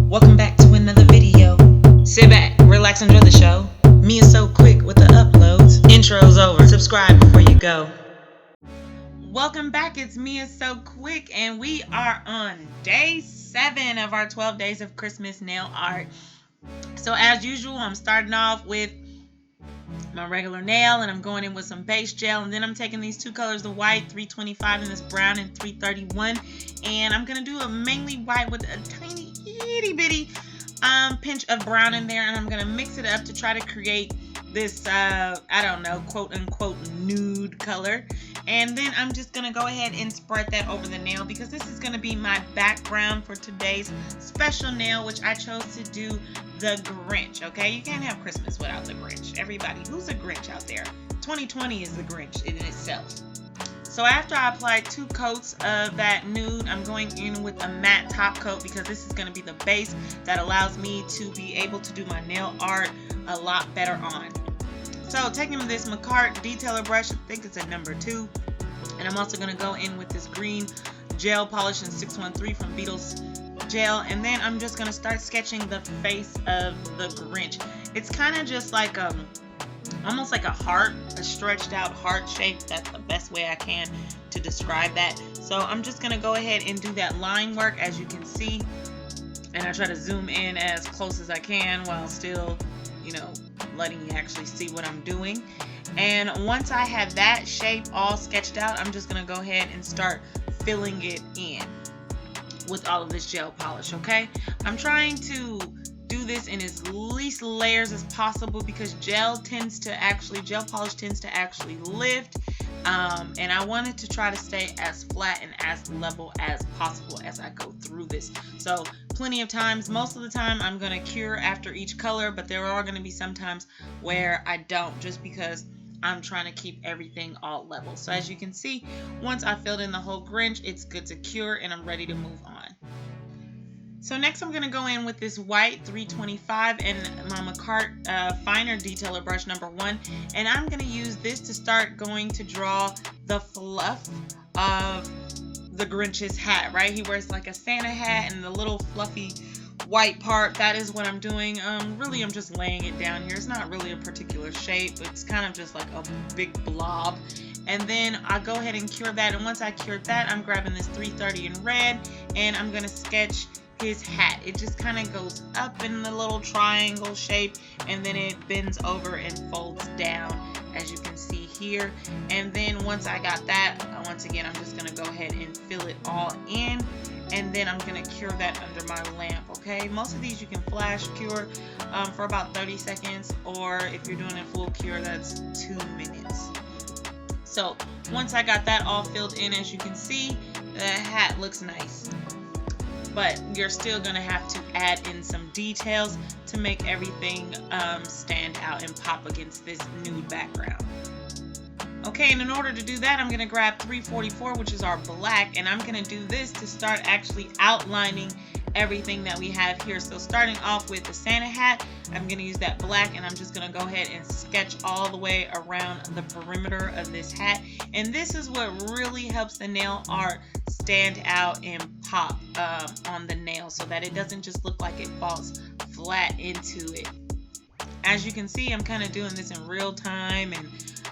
Welcome back to another video. Sit back, relax, enjoy the show. MeiaSoQuick with the uploads. Intro's over. Subscribe before you go. Welcome back. It's MeiaSoQuick, and we are on day 7 of our 12 days of Christmas nail art. So as usual, I'm starting off with my regular nail, and I'm going in with some base gel, and then I'm taking these two colors, the white 325 and this brown in 331, and I'm gonna do a mainly white with a tiny itty bitty pinch of brown in there, and I'm gonna mix it up to try to create this I don't know, quote unquote nude color. And then I'm just gonna go ahead and spread that over the nail, because this is gonna be my background for today's special nail, which I chose to do the Grinch. Okay, you can't have Christmas without the Grinch. Everybody, who's a Grinch out there? 2020 is the Grinch in itself. So after I applied 2 coats of that nude, I'm going in with a matte top coat, because this is going to be the base that allows me to be able to do my nail art a lot better on. So taking this MeiaSoQuick detailer brush, I think it's a number 2, and I'm also going to go in with this green gel polish in 613 from Beetle's Gel, and then I'm just going to start sketching the face of the Grinch. It's kind of just like almost like a heart, a stretched out heart shape. That's the best way I can to describe that. So I'm just going to go ahead and do that line work, as you can see, and I try to zoom in as close as I can while still, you know, letting you actually see what I'm doing. And once I have that shape all sketched out, I'm just going to go ahead and start filling it in with all of this gel polish. Okay, I'm trying to do this in as least layers as possible, because gel polish tends to actually lift, and I wanted to try to stay as flat and as level as possible as I go through this. So plenty of times, most of the time, I'm going to cure after each color, but there are going to be some times where I don't, just because I'm trying to keep everything all level. So as you can see, once I filled in the whole Grinch, it's good to cure, and I'm ready to move on. So next I'm going to go in with this white 325 and my MeiaSoQuick finer detailer brush number 1, and I'm going to use this to start going to draw the fluff of the Grinch's hat, right? He wears like a Santa hat, and the little fluffy white part, that is what I'm doing. Really, I'm just laying it down here. It's not really a particular shape, it's kind of just like a big blob. And then I'll go ahead and cure that, and once I cured that, I'm grabbing this 330 in red, and I'm going to sketch his hat. It just kind of goes up in the little triangle shape, and then it bends over and folds down, as you can see here. And then once I got that, once again, I'm just going to go ahead and fill it all in, and then I'm going to cure that under my lamp. Okay, most of these you can flash cure for about 30 seconds, or if you're doing a full cure, that's 2 minutes. So once I got that all filled in, as you can see, the hat looks nice, but you're still going to have to add in some details to make everything stand out and pop against this nude background. Okay, and in order to do that, I'm going to grab 344, which is our black, and I'm going to do this to start actually outlining everything that we have here. So starting off with the Santa hat, I'm going to use that black, and I'm just going to go ahead and sketch all the way around the perimeter of this hat. And this is what really helps the nail art stand out and pop on the nail, so that it doesn't just look like it falls flat into it. As you can see, I'm kind of doing this in real time, and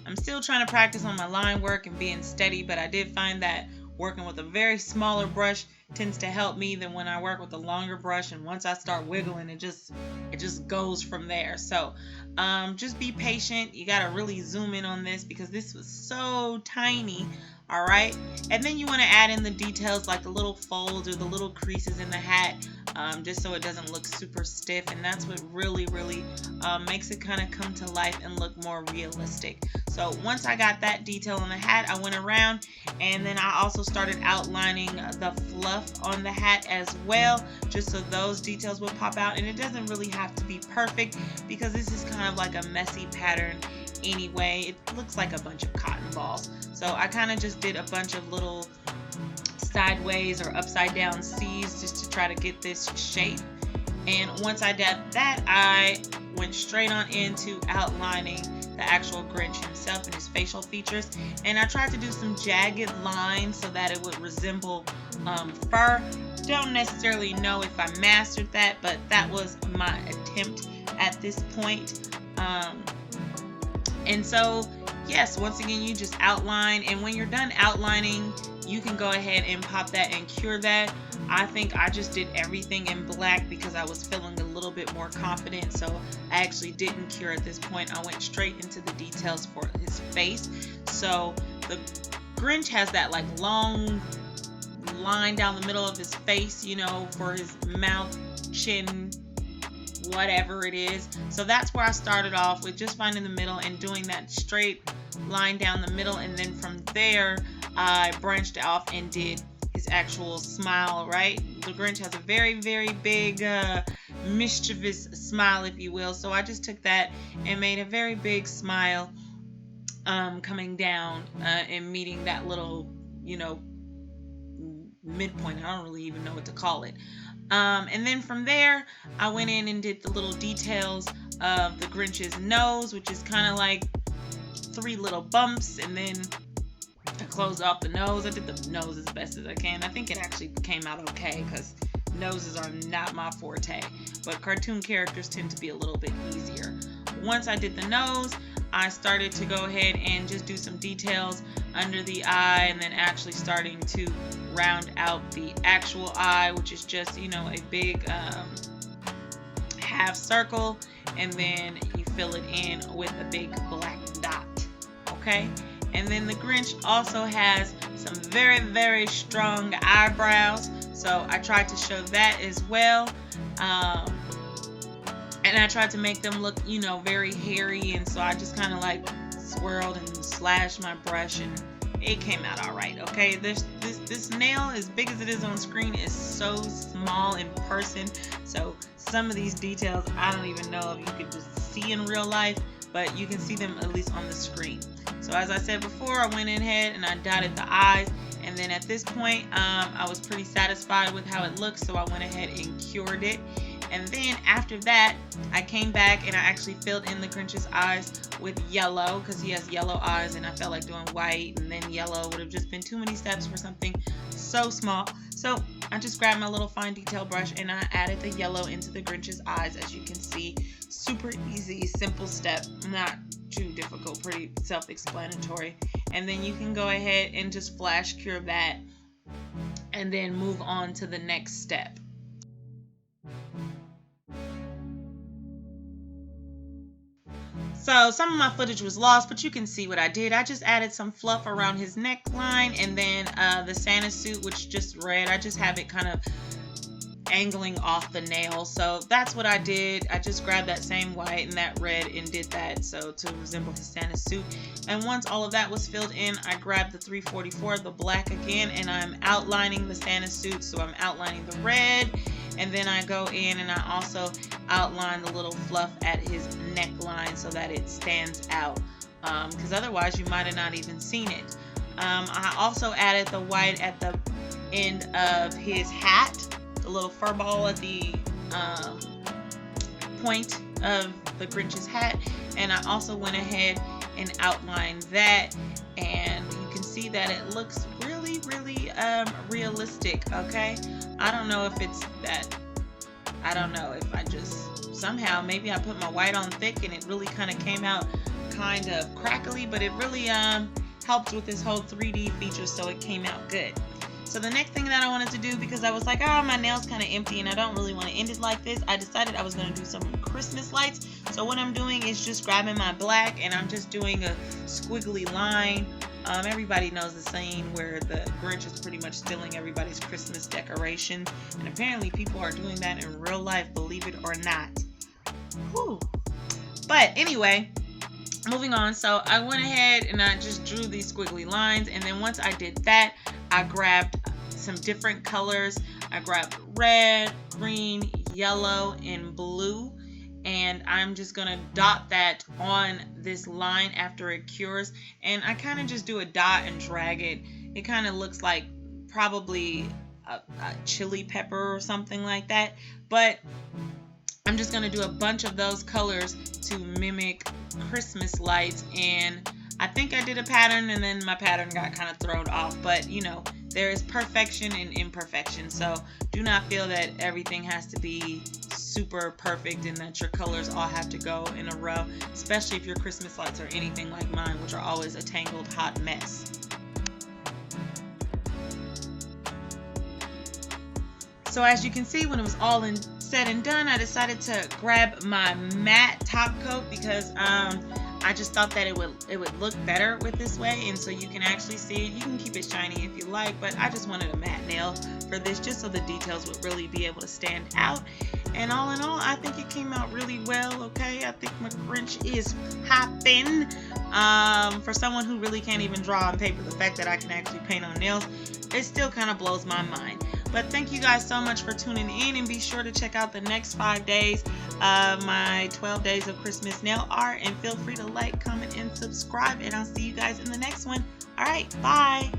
I'm still trying to practice on my line work and being steady, but I did find that working with a very smaller brush tends to help me than when I work with a longer brush, and once I start wiggling, it just goes from there. So just be patient. You got to really zoom in on this, because this was so tiny. All right, and then you want to add in the details like the little folds or the little creases in the hat, just so it doesn't look super stiff, and that's what really makes it kind of come to life and look more realistic. So once I got that detail on the hat, I went around, and then I also started outlining the fluff on the hat as well, just so those details would pop out. And it doesn't really have to be perfect, because this is kind of like a messy pattern anyway. It looks like a bunch of cotton balls. So I kind of just did a bunch of little sideways or upside down C's just to try to get this shape. And once I did that, I went straight on into outlining the actual Grinch himself and his facial features. And I tried to do some jagged lines so that it would resemble fur. Don't necessarily know if I mastered that, but that was my attempt at this point. And so, yes, once again, you just outline. And when you're done outlining, you can go ahead and pop that and cure that. I think I just did everything in black because I was feeling a little bit more confident. So I actually didn't cure at this point. I went straight into the details for his face. So the Grinch has that like long line down the middle of his face, you know, for his mouth, chin, whatever it is. So that's where I started off with, just finding the middle and doing that straight line down the middle. And then from there, I branched off and did his actual smile, right? The Grinch has a very, very big, mischievous smile, if you will. So I just took that and made a very big smile coming down and meeting that little, you know, midpoint. I don't really even know what to call it. And then from there, I went in and did the little details of the Grinch's nose, which is kind of like 3 little bumps, and then I closed off the nose. I did the nose as best as I can. I think it actually came out okay because noses are not my forte, but cartoon characters tend to be a little bit easier. Once I did the nose, I started to go ahead and just do some details under the eye, and then actually starting to round out the actual eye, which is just, you know, a big half circle, and then you fill it in with a big black dot. Okay, and then the Grinch also has some very, very strong eyebrows, so I tried to show that as well. And I tried to make them look, you know, very hairy, and so I just kind of like swirled and slashed my brush, and it came out all right. Okay, this nail, as big as it is on screen, is so small in person. So some of these details, I don't even know if you could just see in real life, but you can see them at least on the screen. So as I said before, I went ahead and I dotted the eyes, and then at this point, I was pretty satisfied with how it looked, so I went ahead and cured it. And then after that, I came back and I actually filled in the Grinch's eyes with yellow, because he has yellow eyes, and I felt like doing white and then yellow would have just been too many steps for something so small. So I just grabbed my little fine detail brush and I added the yellow into the Grinch's eyes. As you can see, super easy, simple step, not too difficult, pretty self-explanatory. And then you can go ahead and just flash cure that and then move on to the next step. So some of my footage was lost, but you can see what I did. I just added some fluff around his neckline, and then the Santa suit, which just red, I just have it kind of angling off the nail. So that's what I did. I just grabbed that same white and that red and did that so to resemble his Santa suit. And once all of that was filled in, I grabbed the 344, the black again, and I'm outlining the Santa suit. So I'm outlining the red, and then I go in and I also outline the little fluff at his neckline so that it stands out, because otherwise you might have not even seen it. I also added the white at the end of his hat, the little fur ball at the point of the Grinch's hat, and I also went ahead and outlined that, and you can see that it looks really, really realistic. Okay, I don't know if it's that, I don't know if I just somehow, maybe I put my white on thick and it really kind of came out kind of crackly, but it really helped with this whole 3D feature, so it came out good. So the next thing that I wanted to do, because I was like, oh, my nail's kind of empty and I don't really want to end it like this, I decided I was going to do some Christmas lights. So what I'm doing is just grabbing my black and I'm just doing a squiggly line. Everybody knows the scene where the Grinch is pretty much stealing everybody's Christmas decoration, and apparently people are doing that in real life, believe it or not. Whew. But anyway, moving on. So I went ahead and I just drew these squiggly lines, and then once I did that, I grabbed some different colors. I grabbed red, green, yellow, and blue, and I'm just gonna dot that on this line after it cures. And I kind of just do a dot and drag it. It kind of looks like probably a chili pepper or something like that, but I'm just going to do a bunch of those colors to mimic Christmas lights. And I think I did a pattern and then my pattern got kind of thrown off. But, you know, there is perfection and imperfection. So do not feel that everything has to be super perfect and that your colors all have to go in a row, especially if your Christmas lights are anything like mine, which are always a tangled hot mess. So as you can see, when it was all said and done, I decided to grab my matte top coat because I just thought that it would look better with this way, and so you can actually see it. You can keep it shiny if you like, but I just wanted a matte nail for this just so the details would really be able to stand out. And all in all, I think it came out really well, okay? I think my Grinch is popping. For someone who really can't even draw on paper, the fact that I can actually paint on nails, it still kind of blows my mind. But thank you guys so much for tuning in, and be sure to check out the next 5 days of my 12 days of Christmas nail art, and feel free to like, comment, and subscribe, and I'll see you guys in the next one. All right, bye.